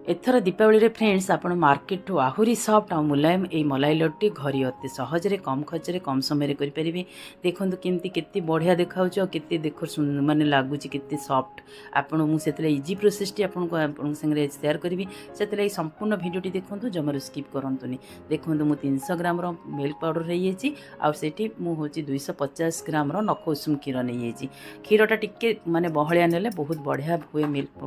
एथर दीपावली रे फ्रेंड्स आपण मार्केट ठू आहुरी सॉफ्ट आ मुलायम ए मलाई लड्डू घरी अति सहजरे कम खर्चरे कम समय करि परिबे। देखंतु केमती केते बढ़िया देखाउछ केते देखो माने लागुची केते सॉफ्ट आपण मु सेतले इजी प्रोसेस टी आपण संगे शेयर करबी। सेतले संपूर्ण वीडियो टी देखंतु जमर स्किप करंतुनी। देखंतु मु 300 ग्राम रो मिल्क पाउडर रे येची आ सेठी मु होची 250 ग्राम रो नख उषुम क्षीर नै येची। क्षीरटा टिके माने बहलिया नेले बहुत बढ़िया हुए मिल्क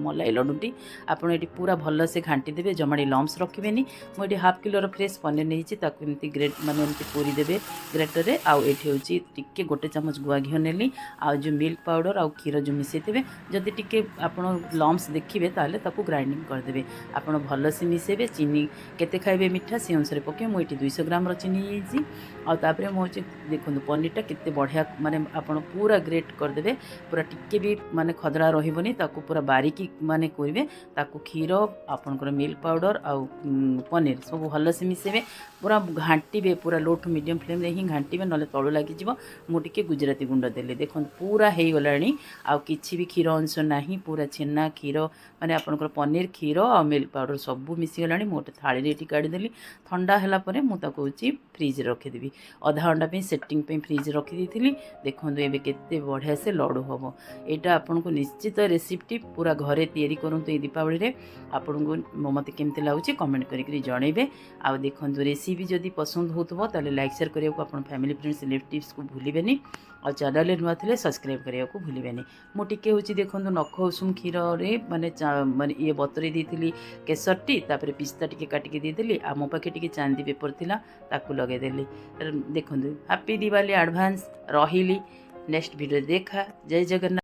मलाई लड्डू टी। आपण एटी पूरा भल से घाटी देबे जमाड़ी लम्स रखिबेनी। मुझे हाफ किलो फ्रेश पनीर नहीं ताकि ग्रेट माने पूरी देबे ग्रेटर रे। आउ एठी होची टिके गोटे चमच गुआ घी नेली आ जो मिल्क पाउडर आ क्षीर जो मिसई देबे। जदि टिके आपण लम्स देखिबे ताले ताकू ग्राइंडिंग कर देबे। आपण भल से मिसेबे। चीनी केते खाइबे मिठा से अनुसार पके मु एठी 200 ग्राम रो चीनी येची। आ तापरे मु होची देखंतु पनीरटा केते बढ़िया माने आपण पूरा ग्रेट कर देबे। पूरा टिके भी माने खदरा रहिबनी ताकू पूरा बारीकी माने करिवे। ताकू क्षीर आपनकर मिल्क पाउडर आ पनीर सब भल से मिसेबे। पूरा घाटीबे पूरा लो टू मीडियम फ्लेम रे ही घाटीबे नले तळु लागि जिवो। मु टिके गुजराती गुंड देले देखन पूरा हेई गलाणी। आ किछि भी क्षीर अंश नाही पूरा छेना क्षीर माने आपनकर पनीर क्षीर आ मिल्क पाउडर सब मिसी गलाणी। मु थाली रे टी काढी देली। ठंडा हला परे मु ताको होची फ्रिज रे रखि देबी। आधा घंटा पे सेटिंग पे फ्रिज रे रखि देथिली। देखन एबे केते बढ़िया से लड्डू हबो। एटा आपनको निश्चित रेसिपी पूरा घरे तैयारी करंतु ए दीपावली रे। आपको मत केमती लगुच कमेंट करी जनइबे। आ देखो रेसिपी जदि पसंद होथबो ताले लाइक शेयर करिया को अपन फैमिली फ्रेंड्स रिलेटिव्स को भूलिबेनी। और चैनल नुआ थे सब्सक्राइब करिया को भूलिबेनी। मु टिके होची देखंतु नख उषुम क्षीर रे माने ये बतरे देथिली केसर टी तापर पिस्ता टिके काटिके देदेली। आ मो पाखे टिके चांदी पेपर थिला ताकू लगे देली। देखंतु हैप्पी दिवाली एडवांस रहिली। नेक्स्ट वीडियो देखा। जय जगन्नाथ।